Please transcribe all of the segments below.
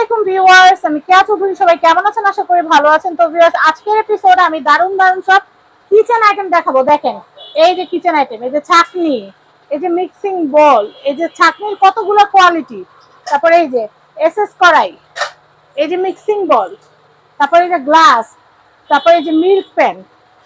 আলাইকুম ভিউয়ার্স, আমি কেয়া চৌধুরী। সবাই কেমন আছেন? আশা করি ভালো আছেন। তো ভিউয়ার্স, আজকের এপিসোডে আমি দারুণ দারুণ সব কিচেন আইটেম দেখাবো। দেখেন, এই যে কিচেন আইটেম, এই যে ছাঁকনি, এই যে মিক্সিং বল, এই যে ছাঁকনির কতগুলো কোয়ালিটি, তারপরে এই যে এসএস কড়াই, এই যে মিক্সিং বল, তারপরে এই যে গ্লাস, তারপরে এই যে মিল্ক প্যান,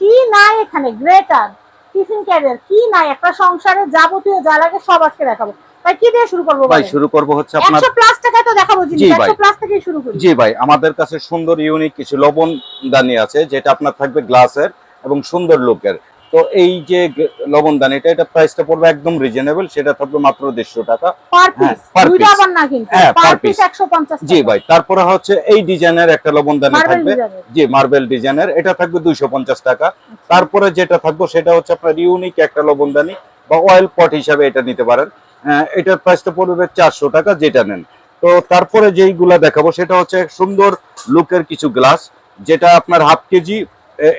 কি নাই এখানে, গ্রেটার, টিফিন ক্যারিয়ার, কি নাই, একটা সংসারে যাবতীয় যা লাগে সব আজকে দেখাবো। ভাই কি দিয়ে শুরু করব? ভাই শুরু করব হচ্ছে আপনার 100 প্লাস টাকায় তো দেখাবো জিনিস, 100 প্লাস থেকেই শুরু করি। জি ভাই, আমাদের কাছে সুন্দর ইউনিক কিছু লবণদানি আছে যেটা আপনার থাকবে গ্লাসের এবং সুন্দর লুকের। তো এই যে লবণদানিটা, এটা প্রাইসটা পড়বে একদম রিজনেবল, সেটা থাকবে মাত্র 150 টাকা পার পিস। দুইটা আবার না কিন্তু, পার পিস 150 টাকা। জি ভাই, তারপরে হচ্ছে এই ডিজাইনের একটা লবণদানি থাকবে, জি মার্বেল ডিজাইনের, এটা থাকবে 250 টাকা। তারপরে যেটা থাকবে সেটা হচ্ছে আপনার ইউনিক একটা লবণদানি বা অয়েল পট হিসাবে এটা নিতে পারেন। এটার প্রাইসটা পড়বে 400 টাকা যেটা নেন। তো তারপরে যেইগুলা দেখাবো সেটা হচ্ছে সুন্দর লুকের কিছু গ্লাস, যেটা আপনার হাফ কেজি,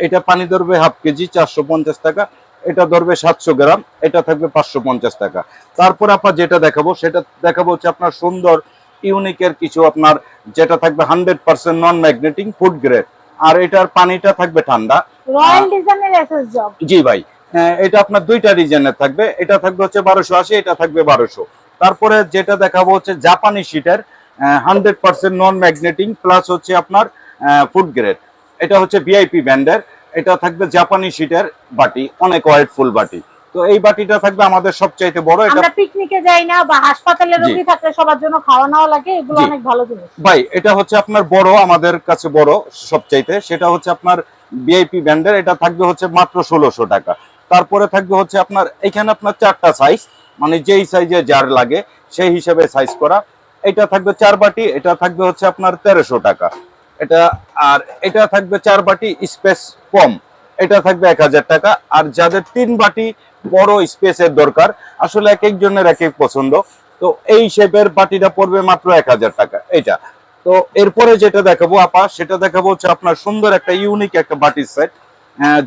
এটা পানি ধরবে হাফ কেজি 450 টাকা, এটা ধরবে 700 গ্রাম, এটা থাকবে 550 টাকা। তারপরে আপনার যেটা দেখাবো সেটা দেখাবো হচ্ছে আপনার সুন্দর ইউনিকের কিছু, আপনার যেটা থাকবে 100% নন ম্যাগনেটিক ফুড গ্রেড, আর এটার পানিটা থাকবে ঠান্ডা। রয়্যাল ডিজাইনের এসএস জব। জি ভাই, এটা আপনার দুইটা ডিজাইনের থাকবে, এটা থাকবে হচ্ছে 1280, এটা থাকবে 1200। তারপরে যেটা দেখাবো হচ্ছে জাপানি শিটের 100% নন ম্যাগনেটিক প্লাস হচ্ছে আপনার ফুড গ্রেড, এটা হচ্ছে ভিআইপি ব্র্যান্ডের, এটা থাকবে জাপানি শিটের বাটি, অনেক ওয়েটফুল বাটি। তো এই বাটিটা থাকবে আমাদের সবচাইতে বড়। এটা আমরা পিকনিকে যাই না বা হাসপাতালে রোগী থাকলে সবার জন্য খাওয়া নাও লাগে, এগুলো অনেক ভালো জিনিস ভাই। এটা হচ্ছে আপনার বড়, আমাদের কাছে বড় সবচাইতে, সেটা হচ্ছে আপনার ভিআইপি ব্র্যান্ডের, এটা থাকবে হচ্ছে মাত্র 1600 টাকা। তারপরে থাকবে হচ্ছে আপনার এখানে আপনার 4টা সাইজ, মানে যেই সাইজে যার লাগে সেই হিসেবে সাইজ করা। এটা থাকবে 4 বাটি, এটা থাকবে হচ্ছে আপনার 1300 টাকা এটা। আর এটা থাকবে 4 বাটি স্পেস কম, এটা থাকবে 1000 টাকা। আর যাদের 3 বাটি বড় স্পেসের দরকার, আসলে এক একজনের এক এক পছন্দ, তো এই শেপের বাটিটা পড়বে মাত্র 1000 টাকা এটা। তো এরপরে যেটা দেখাবো আপা, সেটা দেখাবো হচ্ছে আপনার সুন্দর একটা ইউনিক একটা বাটির সেট,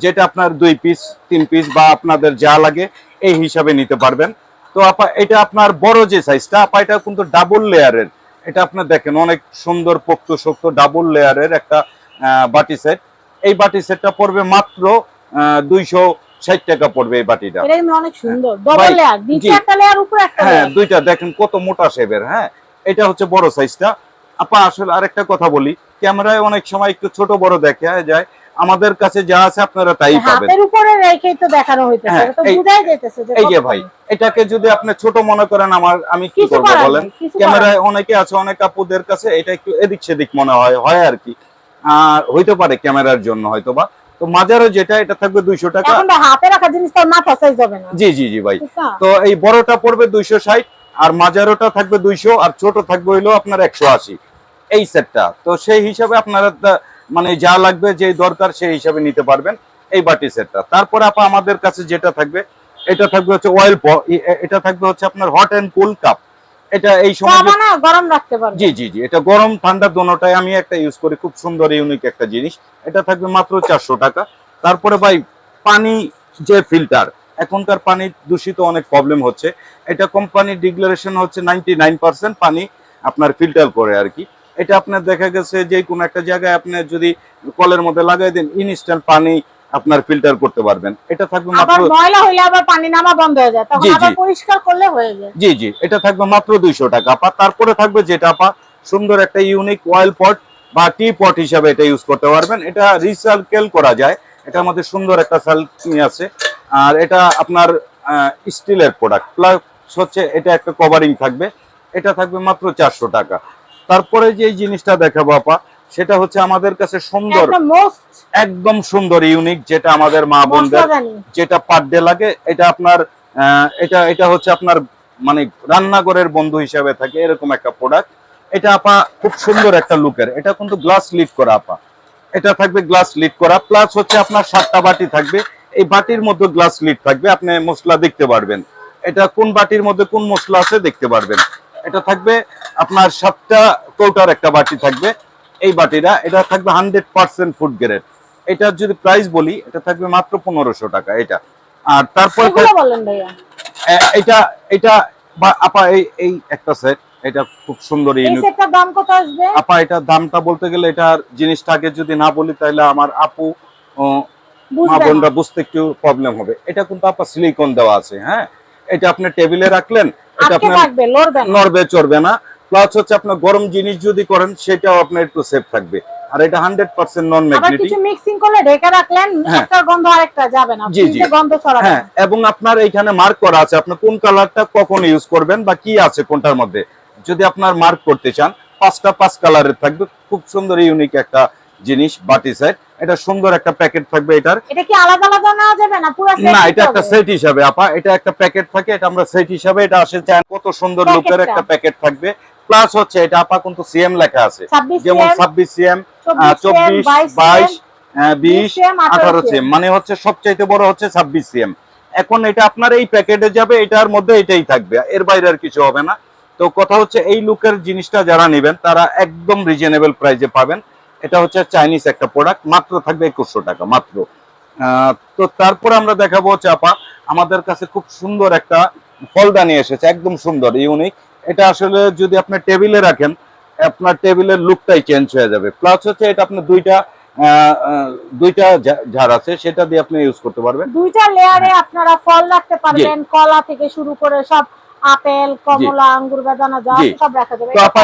যেটা আপনার 2 পিস 3 পিস বা আপনাদের যা লাগে এই হিসাবে নিতে পারবেন। তো আপা এটা আপনার বড় যে সাইজটা আপা, এটা কিন্তু ডাবল লেয়ারের, এটা আপনার দেখেন অনেক সুন্দর পোক্ত শক্ত ডাবল লেয়ারের একটা বাটি সেট। এই বাটি সেটটা পড়বে মাত্র 260 টাকা পড়বে এই বাটিটা। এটা অনেক সুন্দর, ডাবল লেয়ার, নিচে একটা লেয়ার উপরে একটা লেয়ার। হ্যাঁ, দুইটা দেখেন কত মোটা শেপের। হ্যাঁ, এটা হচ্ছে বড় সাইজটা আপা। আসলে আরেকটা কথা বলি, ক্যামেরায় অনেক সময় একটু ছোট বড় দেখা যায়, আমাদের কাছে যা আছে আপনারা তাই পাবেন। হাতের উপরে রেখেই তো দেখানো হইতেছে, এটা তো বোঝাই যাইতেছে যে এই যে ভাই, এটাকে যদি আপনি ছোট মনে করেন, আমি কি করব বলেন? ক্যামেরায় অনেকে আছে, অনেক আপুদের কাছে এটা একটু এদিক সেদিক মনে হয় আর কি, আর হইতে পারে ক্যামেরার জন্য হয়তোবা। তো মাজারও যেটা, এটা থাকবে 200 টাকা। এখন হাতে রাখা জিনিস তো মাথা সাইজ হবে না। জি জি জি ভাই। তো এই বড়টা পড়বে 260, আর মাজারোটা থাকবে 200, আর ছোট থাকবে হইলো আপনার 180 এই সেটটা। তো সেই হিসাবে আপনারা মানে যা লাগবে, যে দরকার সেই হিসাবে নিতে পারবেন এই বাটি সেটটা। তারপরে আপা আমাদের কাছে যেটা থাকবে, এটা থাকবে হচ্ছে অয়েল এটা থাকবে হচ্ছে আপনার হট এন্ড কুল কাপ। এটা এই সময় গরম রাখতে পারবেন। জি জি জি, এটা গরম ঠান্ডা দোনোটাই আমি একটা ইউজ করি, খুব সুন্দর ইউনিক একটা জিনিস। এটা থাকবে মাত্র 400 টাকা। তারপরে ভাই পানি যে ফিল্টার, এখনকার পানি দূষিত অনেক প্রবলেম হচ্ছে, এটা কোম্পানির ডিক্লারেশন হচ্ছে 99% পানি আপনার ফিল্টার করে আর কি। এটা আপনার দেখা গেছে যে কোনো একটা জায়গায় আপনি যদি কলের মধ্যে লাগাই দেন, ইনস্ট্যান্ট পানি আপনার ফিল্টার করতে পারবেন। এটা থাকবে মাত্র, ময়লা হইলে আবার পানি নামা বন্ধ হয়ে যায়, তখন আবার পরিষ্কার করলে হয়ে যায়। জি জি, এটা থাকবে মাত্র 200 টাকা আপা। তারপরে থাকবে যেটা আপা সুন্দর একটা ইউনিক অয়েল পট বা টি পট হিসাবে এটা ইউজ করতে পারবেন। এটা রিসাইকেল করা যায়, এটা আমাদের সুন্দর একটা সালনি আছে। আর এটা আপনার স্টিলের প্রোডাক্ট, প্লাস হচ্ছে এটা একটা কভারিং থাকবে, এটা থাকবে মাত্র 400 টাকা। তারপরে যে জিনিসটা দেখাবো আপা, সেটা হচ্ছে আমাদের কাছে সুন্দর, একদম সুন্দর ইউনিক, যেটা আমাদের মা বোনদের যেটা পার ডে লাগে, এটা আপনার এটা হচ্ছে আপনার মানে রান্নাঘরের বন্ধু হিসাবে থাকে, এরকম একটা প্রোডাক্ট। এটা আপা খুব সুন্দর একটা লুকের, এটা কিন্তু গ্লাস লিড করা আপা, এটা থাকবে গ্লাস লিড করা, প্লাস হচ্ছে আপনার 7টা বাটি থাকবে, এই বাটির মধ্যে গ্লাস লিড থাকবে, আপনি মশলা দেখতে পারবেন, এটা কোন বাটির মধ্যে কোন মশলা আছে দেখতে পারবেন। এটা থাকবে আপনার 7টা কৌটার একটা বাটি থাকবে এই বাটিটা, এটা থাকবে 100% ফুড গ্রেড। এটা যদি প্রাইস বলি, এটা থাকবে মাত্র 1500 টাকা এটা। আর তারপরে বলেন ভাইয়া, এটা এটা আপা এই একটা সেট, এটা খুব সুন্দর এই ইউনিক। সেটটার দাম কত আসবে আপা এটার দামটা বলতে গেলে এটার জিনিসটাকে যদি না বলি তাহলে আমার আপু মা বুঝবেন বোনরা বুঝতে একটু প্রবলেম হবে। এটা কিন্তু আপা সিলিকন দেওয়া আছে, হ্যাঁ, এটা আপনি টেবিলে রাখলেন, এটা আটকে আপনার থাকবে, লড়বে না। নড়বে চড়বে না। প্লাস হচ্ছে আপনার গরম জিনিস যদি করেন সেটাও আপনার একটু সেফ থাকবে। আর এটা 100% নন আবার ম্যাগনেটিক। কিছু মিক্সিং করলে ঢেকে রাখলেন, হ্যাঁ। একটা গন্ধ আরেকটা যাবে না, জি, জি। ফ্রিজে গন্ধ ছড়াবে হ্যাঁ, না। এবং আপনার এইখানে মার্ক করা আছে আপনি কোন কালারটা কখন ইউজ করবেন বা কি আছে কোনটার মধ্যে। যদি আপনার মার্ক করতে চান 5 কালারের থাকবে। খুব সুন্দর ইউনিক একটা জিনিস বাটি সেট। এটা সুন্দর একটা প্যাকেট থাকবে এটার। এটা কি আলাদা আলাদা নেওয়া যাবে না পুরো সেট? না, এটা একটা সেট হিসাবে আপা, এটা একটা প্যাকেট থাকে, এটা আমরা সেট হিসাবে এটা আসে চান। কত সুন্দর লুকের একটা প্যাকেট থাকবে। প্লাস হচ্ছে এটা আপা কিন্তু সিএম লেখা আছে, যেমন 26 সিএম, 24, 22, 20, 18 সিএম, মানে হচ্ছে সবচাইতে বড় হচ্ছে 26 সিএম। এখন এটা আপনার এই প্যাকেটে যাবে, এটার মধ্যে এটাই থাকবে, এর বাইরে আর কিছু হবে না। তো কথা হচ্ছে এই লুকের জিনিসটা যারা নেবেন তারা একদম রিজনেবল প্রাইসে পাবেন। এটা হচ্ছে চাইনিজ একটা প্রোডাক্ট, মাত্র থাকবে 2100 টাকা মাত্র। তো তারপরে আমরা দেখাবো হচ্ছে আপা আমাদের কাছে খুব সুন্দর একটা ফলদানি এসেছে, একদম সুন্দর ইউনিক। এটা আসলে যদি আপনি টেবিলে রাখেন আপনার টেবিলের লুকটাই চেঞ্জ হয়ে যাবে। প্লাস হচ্ছে এটা আপনি দুইটা ঝাড় আছে, সেটা দিয়ে আপনি ইউজ করতে পারবেন। দুইটা লেয়ারে আপনারা ফল রাখতে পারবেন, কলা থেকে শুরু করে সব, আপেল, কমলা, আঙ্গুর, বেদানা যা আছে সব রাখা যাবে। তো আপা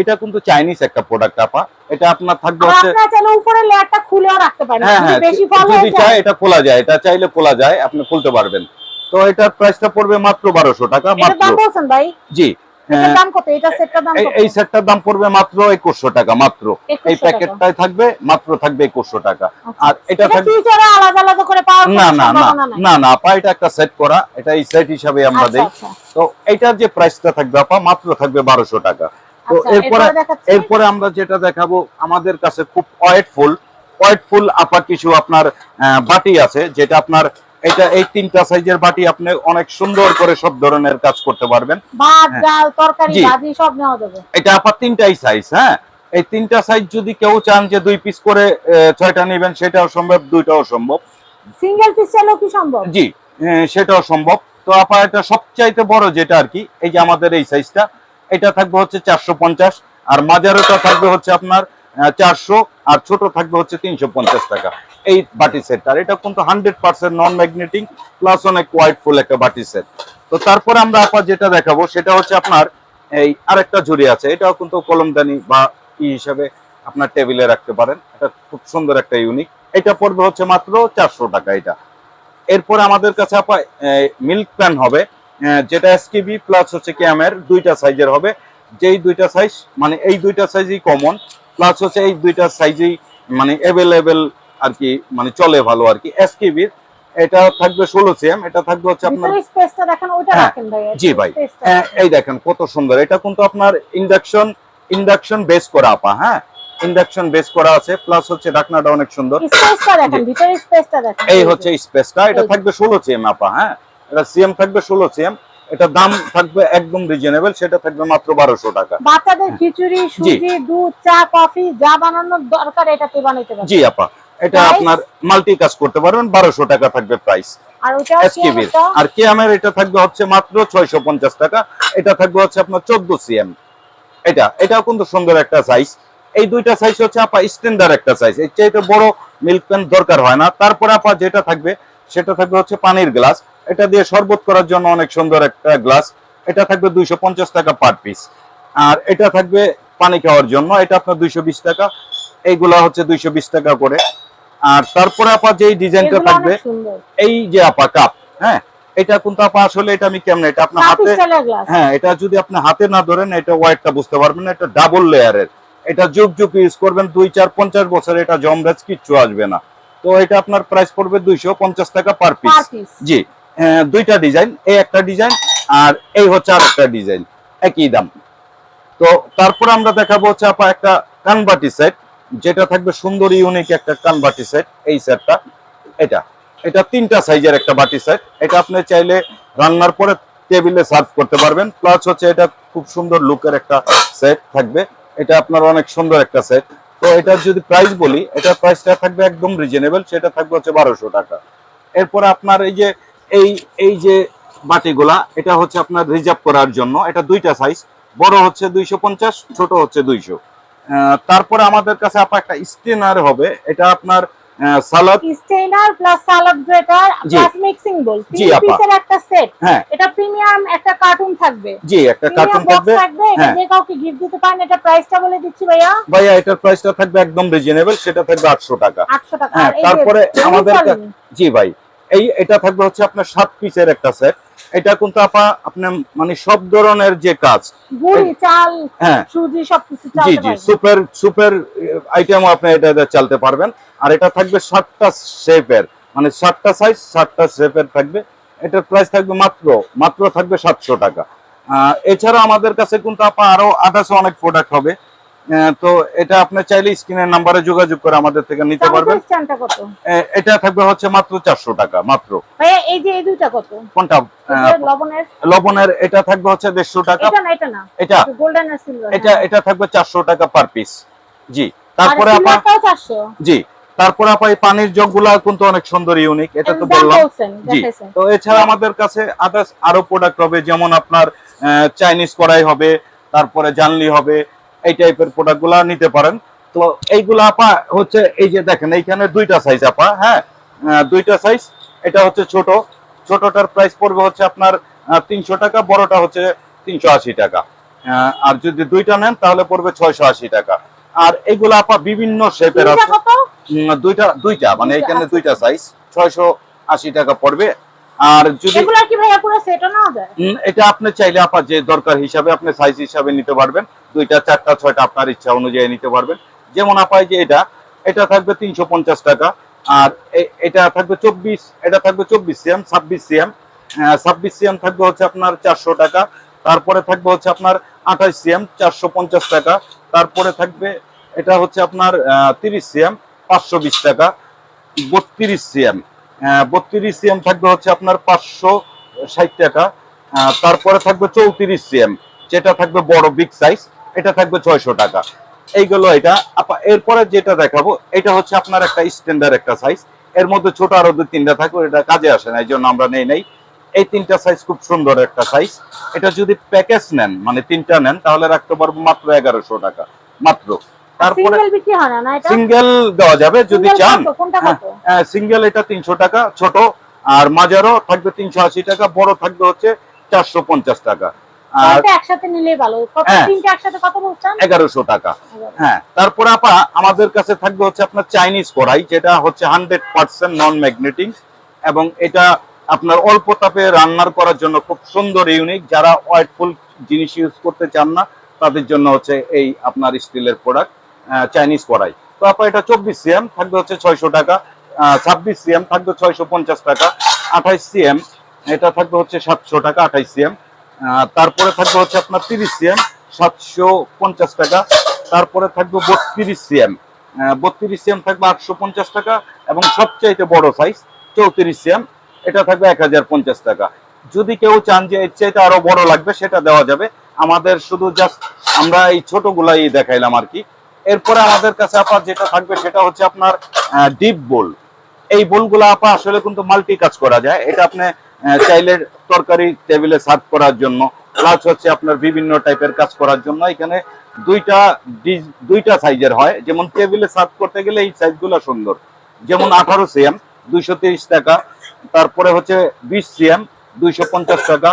এটা কিন্তু চাইনিজ একটা প্রোডাক্ট আপা। এটা আপনার থাকবে হচ্ছে আপনারা চাইলে উপরে লেয়ারটা খুলেও রাখতে পারেন, হ্যাঁ, যদি বেশি ফল হয়ে যদি চাই যায় এটা খোলা যায়, এটা চাইলে খোলা যায়, আপনি খুলতে পারবেন। তো এটার প্রাইসটা পড়বে মাত্র 1200 টাকা এটার মাত্র। দাম বলছেন ভাই? জি, এটার দাম কত? এটা সেটটার দাম কত? এই সেটটার দাম পড়বে মাত্র 2100 টাকা মাত্র। 2100 এই প্যাকেটটাই থাকবে মাত্র, থাকবে 2100 টাকা। আচ্ছা। আর এটা থাকবে ফিউচারে আলাদা আলাদা করে পাওয়ার না কোনো না না সম্ভাবনা নাই? না না আপা, এটা একটা সেট করা, এটা এই সেট হিসাবে আমরা আচ্ছা, দেই। আচ্ছা। তো এটার যে প্রাইসটা থাকবে আপা মাত্র থাকবে 1200 টাকা। তো আচ্ছা, দেখাচ্ছি। এরপরে আমরা যেটা দেখাবো আমাদের কাছে খুব ওয়েটফুল আপা কিছু আপনার বাটি আছে, যেটা আপনার এটা এই 3টা সাইজের বাটি আপনি অনেক সুন্দর করে সব ধরনের কাজ করতে পারবেন। ভাত, ডাল, তরকারি, জি। ভাজি সব নেওয়া যাবে। এটা আপা 3টাই সাইজ, হ্যাঁ, এই 3টা সাইজ যদি কেউ চান যে 2 পিস করে 6টা নেবেন সেটাও সম্ভব, 2টাও সম্ভব। সিঙ্গেল পিস চাইলেও কি সম্ভব? জি, সেটাও সম্ভব। তো আপা এটা সবচাইতে বড় যেটা আর কি, এই যে আমাদের এই সাইজটা, এটা থাকবে হচ্ছে 450, আর মাঝারোটা থাকবে হচ্ছে আপনার 400, আর ছোট থাকবে হচ্ছে 350 টাকা এই বাটি সেট। আর এটা কিন্তু 100% নন ম্যাগনেটিক প্লাস অনেক ওয়েটফুল একটা বাটি সেট। তো তারপরে আমরা আপা যেটা দেখাবো সেটা হচ্ছে আপনার এই আরেকটা ঝুড়ি আছে, এটাও কিন্তু কলমদানি বা ই হিসাবে আপনার টেবিলে রাখতে পারেন। এটা খুব সুন্দর একটা ইউনিক। এটা পড়বে হচ্ছে মাত্র 400 টাকা এটা। এরপরে আমাদের কাছে আপা মিল্ক প্যান হবে, যেটা এসকেবি প্লাস হচ্ছে ক্যামের 2টা সাইজের হবে। যেই 2টা সাইজ মানে এই 2টা সাইজই কমন, প্লাস হচ্ছে এই 2টা সাইজই মানে অ্যাভেলেবেল আর কি, মানে চলে ভালো আর কি। এসকেবির এটা থাকবে 16 সিএম, এটা থাকবে হচ্ছে আপনার ভিতরে স্পেসটা দেখেন, ওটা হ্যাঁ, রাখেন ভাই। জি ভাই, এই দেখেন কত সুন্দর। এটা কিন্তু আপনার ইন্ডাকশন বেস করা আপা, হ্যাঁ, ইন্ডাকশন বেস করা আছে। প্লাস হচ্ছে ঢাকনাটা অনেক সুন্দর। স্পেসটা দেখেন, ভিতরে স্পেসটা দেখেন। এই হচ্ছে স্পেসটা, এটা থাকবে 16 সিএম আপা, হ্যাঁ, এটা সিএম থাকবে 16 সিএম। এটা দাম থাকবে একদম রিজনেবল, সেটা থাকবে মাত্র 1200 টাকা। বাচ্চাদের খিচুড়ি, সুজি, দুধ, চা, কফি যা বানানোর দরকার এটাতে বানাইতে পারবেন। জি আপা, এটা Price? আপনার মাল্টি কাজ করতে পারবেন। 1200 টাকা থাকবে প্রাইস। আর ওটা এসকেবির আর কেএমের এটা থাকবে হচ্ছে মাত্র 650 টাকা। এটা থাকবে হচ্ছে আপনার 14 সিএম। এটাও কিন্তু সুন্দর একটা সাইজ। এই 2টা সাইজ হচ্ছে আপা স্ট্যান্ডার্ড একটা সাইজ, এর চাইতে বড় মিল্ক প্যান দরকার হয় না। তারপরে আপা যেটা থাকবে সেটা থাকবে হচ্ছে পানির গ্লাস, এটা দিয়ে শরবত করার জন্য অনেক সুন্দর একটা গ্লাস। এটা থাকবে 250 টাকা পার পিস। আর এটা থাকবে পানি খাওয়ার জন্য, এটা আপনার 220 টাকা। এইগুলা হচ্ছে 220 টাকা করে। আর তারপরে আপা যেই ডিজাইনটা থাকবে এই যে আপা কাপ, হ্যাঁ, এটা কিন্তু আপা আসলে এটা আমি কেমন, এটা আপনার হাতে, হ্যাঁ, এটা যদি আপনি হাতে না ধরেন এটা ওয়েটটা বুঝতে পারবেন না। এটা ডাবল লেয়ারের, এটা যুগ ইউজ করবেন 2, 4, 50 বছর, এটা জমরাজ কিচ্ছু আসবে না। তো এটা আপনার প্রাইস পড়বে 250 টাকা পার পিস। জি, 2টা ডিজাইন, এই একটা ডিজাইন আর এই হচ্ছে আর একটা ডিজাইন, একই দাম। তো তারপর আমরা দেখাবো হচ্ছে আপা একটা কানবাটি সেট, যেটা থাকবে সুন্দর ইউনিক একটা কানবাটি সেট। এই সেটটা এটা 3টা সাইজের একটা বাটি সেট। এটা আপনি চাইলে রান্নার পরে টেবিলে সার্ভ করতে পারবেন। প্লাস হচ্ছে এটা খুব সুন্দর লুকের একটা সেট থাকবে, এটা আপনার অনেক সুন্দর একটা সেট। তো এটার যদি প্রাইস বলি, এটার প্রাইসটা থাকবে একদম রিজনেবল, সেটা থাকবে হচ্ছে 1200 টাকা। এরপরে আপনার এই যে বাটিগুলা, এটা হচ্ছে আপনার রিজার্ভ করার জন্য, এটা 2টা সাইজ, বড় হচ্ছে 250, ছোট হচ্ছে 200। তারপরে আমাদের কাছে আপা একটা স্টেনার হবে, এটা আপনার সালাদ স্টেইনার প্লাস সালাদ গ্রেটার জি। প্লাস মিক্সিং বোল, জি 3 আপা। পিসের একটা সেট। হ্যাঁ এটা প্রিমিয়াম একটা কার্টুন থাকবে, জি, একটা প্রিমিয়াম কার্টুন বক্স থাকবে। থাকবে। এটা হ্যাঁ যে কাউকে গিফট দিতে পারেন। এটা প্রাইসটা বলে দিচ্ছি ভাইয়া। ভাইয়া এটার প্রাইসটা থাকবে একদম রিজনেবল, সেটা থাকবে 800 টাকা। 800 টাকা। হ্যাঁ আর এই যে তারপরে আমাদের মিনিচালিন জি ভাই, এটা থাকবে হচ্ছে আপনার 7 পিসের একটা সেট। এটা কিন্তু আপা আপনার মানে সব ধরনের যে কাজ, গুড়ি চাল হ্যাঁ সুজি সবকিছু জি চালতে জি, পারবেন। সুপার সুপার আইটেম আপনি এটা চালতে পারবেন। আর এটা থাকবে 7টা শেপের, মানে 7টা সাইজ 7টা শেপের থাকবে। এটার প্রাইস থাকবে মাত্র থাকবে 700 টাকা। এছাড়া আমাদের কাছে কিন্তু আপা আরো আদার্স অনেক প্রোডাক্ট হবে। তো এটা আপনি চাইলে স্ক্রিনের নাম্বারে যোগাযোগ করে আমাদের থেকে নিতে পারবেন। চামচের স্ট্যান্ডটা কত এটা থাকবে হচ্ছে মাত্র 400 টাকা মাত্র। ভাইয়া? এই যে এই দুইটা কত? কোনটা? এই যে লবণের লবণের এটা থাকবে হচ্ছে 150 টাকা। এটা না এটা গোল্ডেন আর সিলভার। এটা থাকবে 400 টাকা পার পিস। জি। আর তারপরে আপা সিলভারটাও 400। জি, তারপরে আপা এই পানির জগগুলা কিন্তু অনেক সুন্দর ইউনিক, এটা তো দাম বললাম। বলছেন, জি, দেখাইছেন। তো এছাড়া আমাদের কাছে আদার্স আরো প্রোডাক্ট হবে, যেমন আপনার চাইনিজ কড়াই হবে, তারপরে জানলি হবে, এই টাইপের প্রোডাক্টগুলা নিতে পারেন। তো এইগুলা আপা হচ্ছে এই যে দেখেন এইখানে দুইটা সাইজ আপা, হ্যাঁ দুইটা সাইজ। এটা হচ্ছে ছোটটার প্রাইস পড়বে হচ্ছে আপনার 300 টাকা, বড়টা হচ্ছে 380 টাকা। আর যদি দুইটা নেন তাহলে পড়বে 680 টাকা। আর এগুলা আপা বিভিন্ন শেপের তিনটা আছে। কত? দুইটা মানে দুইটা, এখানে আচ্ছা, দুইটা আচ্ছা। সাইজ 680 টাকা পড়বে। আর যদি এগুলা কি ভাইয়া পুরো সেটও নেওয়া যায়? এটা আপনি চাইলে আপা যে দরকার হিসাবে আপনি সাইজ হিসাবে নিতে পারবেন, 2টা 4টা 6টা আপনার ইচ্ছা অনুযায়ী নিতে পারবেন। যেমন আপা যে এটা থাকবে 350 টাকা। আর এটা থাকবে 24, এটা থাকবে 24 সিএম 26 সিএম। 26 সিএম থাকবে হচ্ছে আপনার 400 টাকা। তারপরে থাকবে হচ্ছে আপনার 28 সিএম 450 টাকা। তারপরে থাকবে এটা হচ্ছে আপনার 30 সিএম 520 টাকা। 32 সিএম 32 সিএম থাকবে হচ্ছে আপনার 560 টাকা। তারপরে থাকবে 34 সিএম, যেটা থাকবে বড় বিগ সাইজ, এটা থাকবে 600 টাকা। এইগুলো এটা আপা। এরপরে যেটা দেখাবো এটা হচ্ছে আপনার একটা স্ট্যান্ডার্ড একটা সাইজ, এর মধ্যে ছোট আরো 2-3টা থাকবে, এটা কাজে আসে না, এই জন্য আমরা নেই নাই। এই 3টা সাইজ খুব সুন্দর একটা সাইজ। এটা যদি প্যাকেজ নেন মানে 3টা নেন তাহলে রাখতে পারবো মাত্র 1100 টাকা মাত্র। তারপরে সিঙ্গেল বিক্রি হয় না এটা? সিঙ্গেল দেওয়া যাবে যদি সিঙ্গেল চান। কত? কোনটা কত? সিঙ্গেল এটা 300 টাকা ছোট, আর মাঝারও থাকবে 380 টাকা, বড় থাকবে হচ্ছে 450 টাকা। আর এটা একসাথে নিলেই ভালো। কত? হ্যাঁ। তিনটা একসাথে কত বলছেন? 1100 টাকা। হ্যাঁ, তারপর আপা আমাদের কাছে থাকবে হচ্ছে আপনার চাইনিজ কড়াই, যেটা হচ্ছে 100% নন ম্যাগনেটিক, এবং এটা আপনার অল্প তাপে রান্নার করার জন্য খুব সুন্দর ইউনিক। যারা ওয়েটফুল জিনিস ইউজ করতে চান না তাদের জন্য হচ্ছে এই আপনার স্টিলের প্রোডাক্ট চাইনিজ কড়াই। তো আপা এটা 24 সিএম থাকবে হচ্ছে 600 টাকা। 26 সিএম থাকবে 650 টাকা। 28 সিএম এটা থাকবে হচ্ছে 700 টাকা 28 সিএম। তারপরে থাকবে হচ্ছে আপনার 30 সিএম 750 টাকা। তারপরে থাকবে 32 সিএম 32 সিএম থাকবে 850 টাকা, এবং সবচাইতে বড় সাইজ 34 সিএম, এটা থাকবে 1050 টাকা। যদি কেউ চান যে এর চাইতে আরো বড় লাগবে সেটা দেওয়া যাবে। আমাদের শুধু জাস্ট আমরা এই ছোটগুলাই দেখাইলাম আর কি। এরপরে আমাদের কাছে আপা যেটা থাকবে সেটা হচ্ছে আপনার ডিপ বোল। এই বোলগুলো আপা আসলে কিন্তু মাল্টি কাজ করা যায়। এটা আপনি চাইলে তরকারি টেবিলে সার্ভ করার জন্য, প্লাস হচ্ছে আপনার বিভিন্ন টাইপের কাজ করার জন্য। এখানে দুইটা সাইজের হয়, যেমন টেবিলে সার্ভ করতে গেলে এই সাইজগুলো সুন্দর। যেমন 18 সিএম 230 টাকা, তারপরে হচ্ছে 20 সিএম 250 টাকা,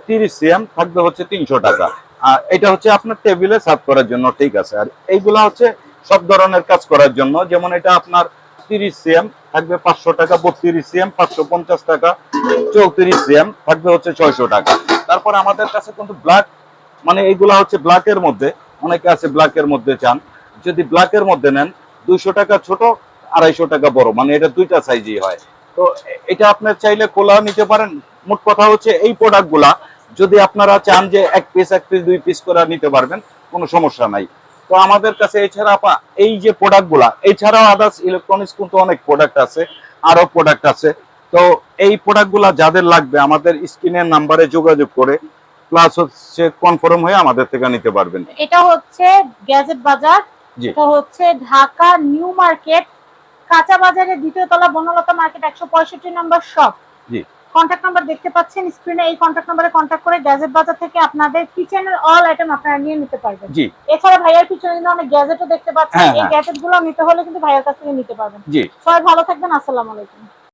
30 সিএম থাকবে হচ্ছে 300 টাকা। আর এটা হচ্ছে আপনার টেবিলে সার্ভ করার জন্য, ঠিক আছে। আর এইগুলা হচ্ছে সব ধরনের কাজ করার জন্য। যেমন এটা আপনার 30 সিএম থাকবে 500 টাকা, 32 সিএম 550 টাকা, 34 সিএম থাকবে হচ্ছে 600 টাকা। তারপর আমাদের কাছে কিন্তু ব্ল্যাক, মানে এইগুলা হচ্ছে ব্ল্যাকের মধ্যে, অনেকে আছে ব্ল্যাকের মধ্যে চান। যদি ব্ল্যাকের মধ্যে নেন 200 টাকা ছোট, 250 টাকা বড়, মানে এটা দুইটা সাইজই হয়। তো এটা আপনার চাইলে খোলা নিতে পারেন। মোট কথা হচ্ছে এই প্রোডাক্টগুলা যদি আপনারা চান যে এক পিস 2 পিস করে নিতে পারবেন, কোনো সমস্যা নাই। তো আমাদের কাছে এছাড়া আপা এই যে প্রোডাক্টগুলা, এছাড়াও আদার্স ইলেকট্রনিক্স কিন্তু অনেক প্রোডাক্ট আছে, আরো প্রোডাক্ট আছে। তো এই প্রোডাক্টগুলা যাদের লাগবে আমাদের স্ক্রিনের নাম্বারে যোগাযোগ করে প্লাস হচ্ছে কনফার্ম হয়ে আমাদের থেকে নিতে পারবেন। এটা হচ্ছে গ্যাজেট বাজার, জি। এটা হচ্ছে ঢাকা নিউ মার্কেট, কাঁচা বাজারের দ্বিতীয় তলা, বনলতা মার্কেট 165 নম্বর শপ। জি। কন্ট্যাক্ট নাম্বার দেখতে পাচ্ছেন স্ক্রিনে, এই কন্ট্যাক্ট নাম্বারে কন্ট্যাক্ট করে গ্যাজেট বাজার থেকে আপনাদের কিচেনের অল আইটেম আপনারা নিয়ে নিতে পারবেন। জি। এছাড়া ভাইয়ার পিছনে কিন্তু অনেক গ্যাজেটও দেখতে পাচ্ছেন, হ্যাঁ, এই হ্যাঁ। গ্যাজেট গুলো নিতে হলে কিন্তু ভাইয়ার কাছ থেকে নিতে পারবেন। জি। সবাই ভালো থাকবেন, আসসালামু আলাইকুম।